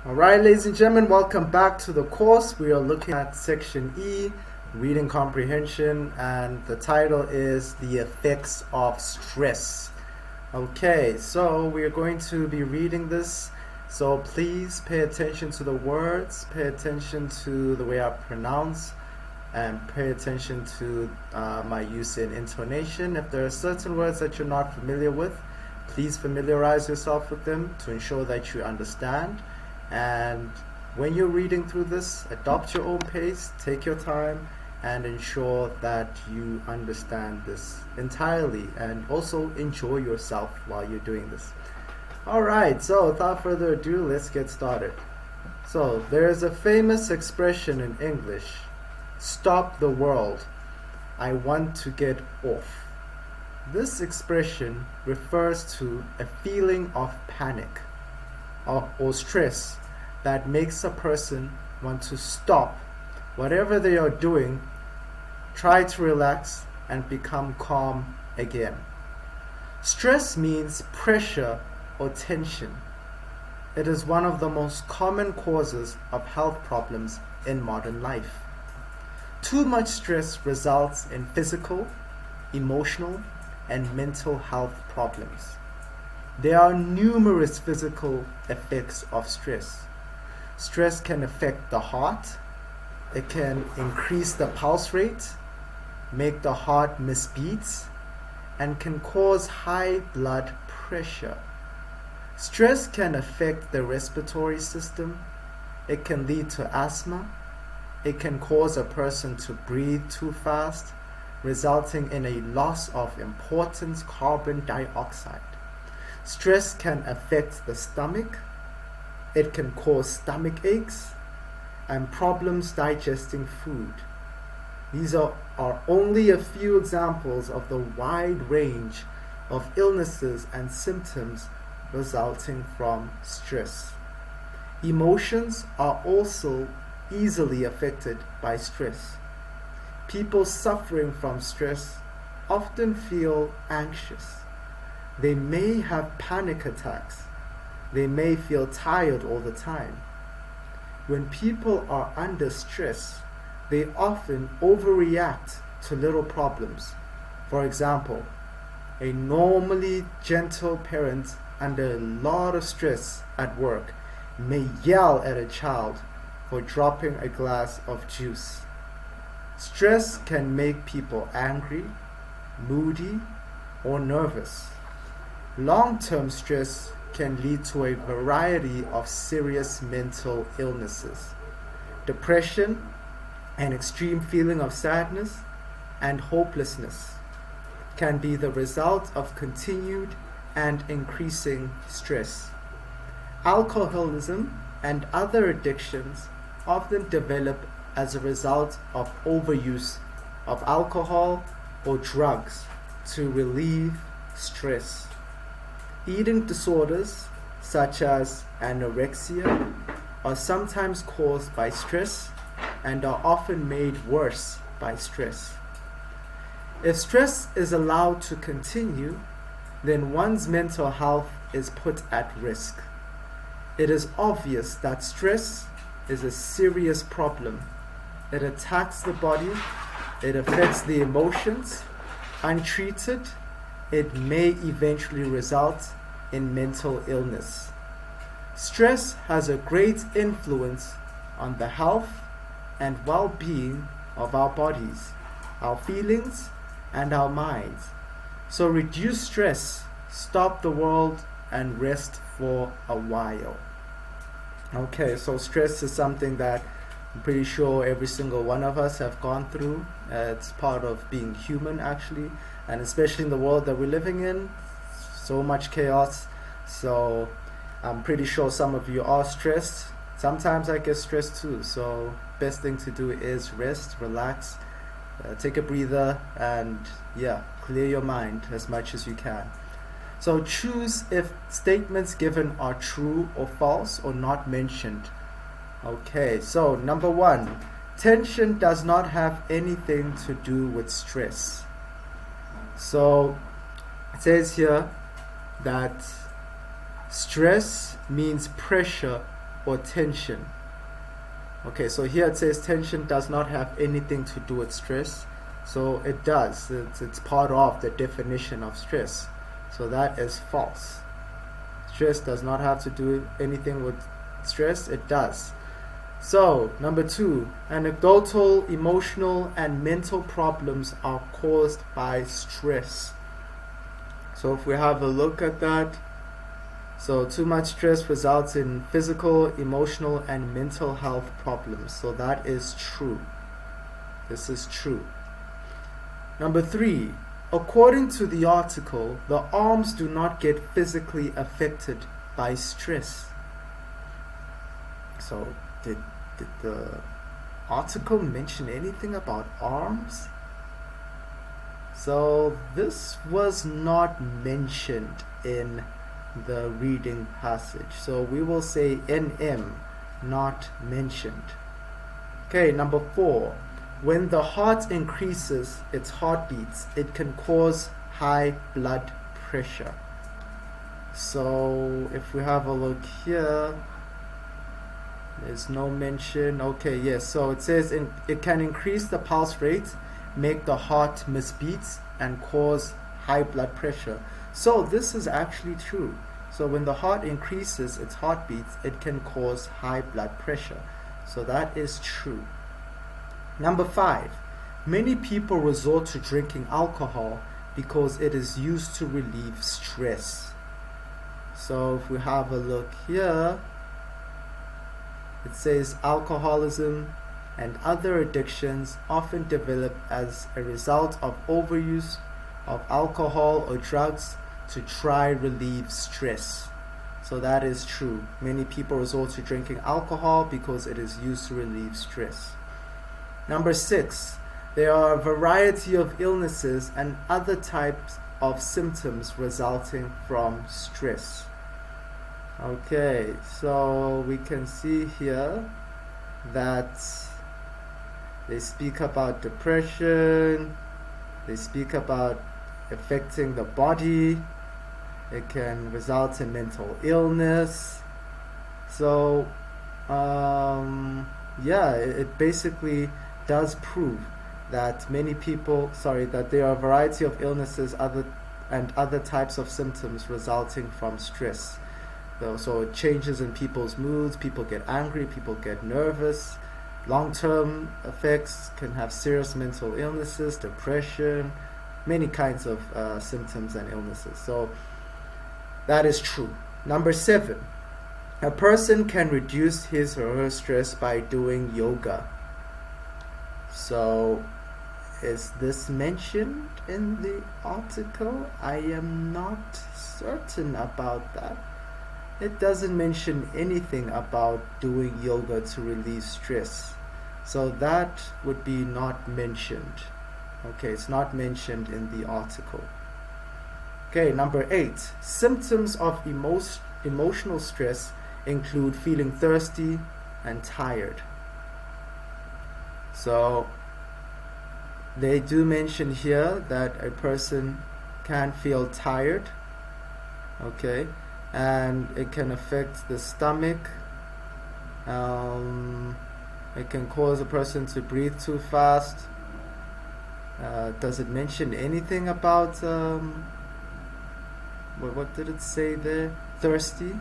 Alright, ladies and gentlemen, welcome back to the course. We are looking at section E, Reading Comprehension, and the title is The Effects of Stress. Okay, so we are going to be reading this, so please pay attention to the words, pay attention to the way I pronounce, and pay attention to my use in intonation. If there are certain words that you're not familiar with, please familiarize yourself with them to ensure that you understand. And when you're reading through this, adopt your own pace, take your time, and ensure that you understand this entirely and also enjoy yourself while you're doing this. Alright, so without further ado, let's get started. So, there is a famous expression in English, stop the world, I want to get off. This expression refers to a feeling of panic or stress that makes a person want to stop whatever they are doing, try to relax, and become calm again. Stress means pressure or tension. It is one of the most common causes of health problems in modern life. Too much stress results in physical, emotional, and mental health problems. There are numerous physical effects of stress. Stress can affect the heart. It can increase the pulse rate, make the heart miss beats, and can cause high blood pressure. Stress can affect the respiratory system. It can lead to asthma. It can cause a person to breathe too fast, resulting in a loss of important carbon dioxide. Stress can affect the stomach. It can cause stomach aches and problems digesting food. These are only a few examples of the wide range of illnesses and symptoms resulting from stress. Emotions are also easily affected by stress. People suffering from stress often feel anxious. They may have panic attacks. They may feel tired all the time. When people are under stress, they often overreact to little problems. For example, a normally gentle parent under a lot of stress at work may yell at a child for dropping a glass of juice. Stress can make people angry, moody, or nervous. Long-term stress can lead to a variety of serious mental illnesses. Depression, an extreme feeling of sadness, and hopelessness can be the result of continued and increasing stress. Alcoholism and other addictions often develop as a result of overuse of alcohol or drugs to relieve stress. Eating disorders such as anorexia are sometimes caused by stress and are often made worse by stress. If stress is allowed to continue, then one's mental health is put at risk. It is obvious that stress is a serious problem. It attacks the body, it affects the emotions. Untreated, it may eventually result in mental illness. Stress has a great influence on the health and well-being of our bodies, our feelings, and our minds. So reduce stress, stop the world, and rest for a while. Okay, so stress is something that I'm pretty sure every single one of us have gone through. It's part of being human, actually, and especially in the world that we're living in, so much chaos. So I'm pretty sure some of you are stressed. Sometimes I get stressed too, so best thing to do is rest, relax, take a breather, and clear your mind as much as you can. So choose if statements given are true or false or not mentioned. Okay, so number 1, tension does not have anything to do with stress. So it says here that stress means pressure or tension. Okay, so here it says tension does not have anything to do with stress. So it does. It's part of the definition of stress. So that is false. Stress does not have to do anything with stress. It does. So, number 2, anecdotal, emotional, and mental problems are caused by stress. So if we have a look at that, so too much stress results in physical, emotional, and mental health problems. So that is true. This is true. Number 3, according to the article, the arms do not get physically affected by stress. So did the article mention anything about arms? So this was not mentioned in the reading passage. So we will say NM, not mentioned. Okay, number 4. When the heart increases its heartbeats, it can cause high blood pressure. So if we have a look here, there's no mention. Okay, yes. So it says it can increase the pulse rate, make the heart miss beats, and cause high blood pressure. So this is actually true. So when the heart increases its heartbeats, it can cause high blood pressure. So that is true. Number 5, many people resort to drinking alcohol because it is used to relieve stress. So if we have a look here, it says alcoholism and other addictions often develop as a result of overuse of alcohol or drugs to try relieve stress. So that is true. Many people resort to drinking alcohol because it is used to relieve stress. Number 6, there are a variety of illnesses and other types of symptoms resulting from stress. Okay, so we can see here that they speak about depression, they speak about affecting the body, it can result in mental illness. So, it basically does prove that that there are a variety of illnesses and other types of symptoms resulting from stress. So changes in people's moods, people get angry, people get nervous. Long-term effects can have serious mental illnesses, depression, many kinds of symptoms and illnesses. So that is true. Number 7, a person can reduce his or her stress by doing yoga. So is this mentioned in the article? I am not certain about that. It doesn't mention anything about doing yoga to relieve stress. So that would be not mentioned. Okay, it's not mentioned in the article. Okay, number 8. Symptoms of emotional stress include feeling thirsty and tired. So they do mention here that a person can feel tired. Okay, and it can affect the stomach. It can cause a person to breathe too fast. Does it mention anything about what did it say there? Thirsty?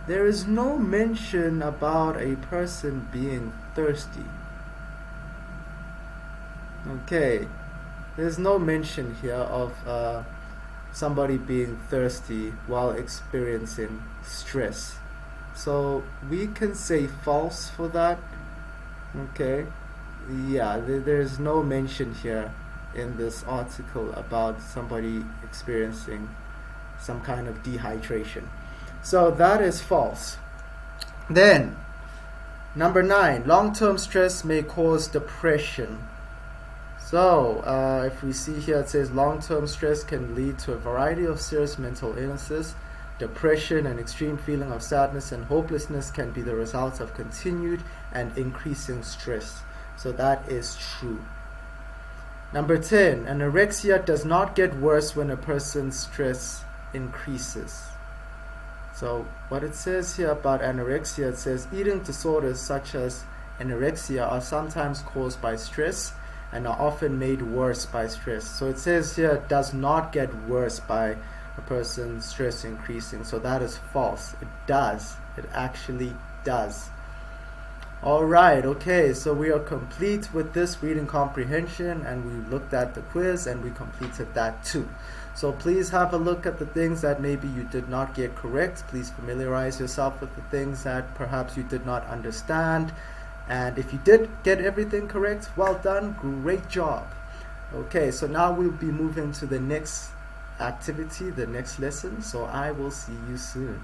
There is no mention about a person being thirsty. Okay, there's no mention here of somebody being thirsty while experiencing stress. So we can say false for that. Okay, yeah, there's no mention here in this article about somebody experiencing some kind of dehydration. So that is false. Then, number 9, long-term stress may cause depression. So, if we see here, it says long-term stress can lead to a variety of serious mental illnesses. Depression and extreme feeling of sadness and hopelessness can be the result of continued and increasing stress. So that is true. Number 10, anorexia does not get worse when a person's stress increases. So what it says here about anorexia, it says eating disorders such as anorexia are sometimes caused by stress and are often made worse by stress. So it says here it does not get worse by a person's stress increasing. So that is false. It does. It actually does. Alright, okay, so we are complete with this reading comprehension, and we looked at the quiz and we completed that too. So please have a look at the things that maybe you did not get correct. Please familiarize yourself with the things that perhaps you did not understand. And if you did get everything correct, well done, great job. Okay, so now we'll be moving to the next activity, the next lesson. So I will see you soon.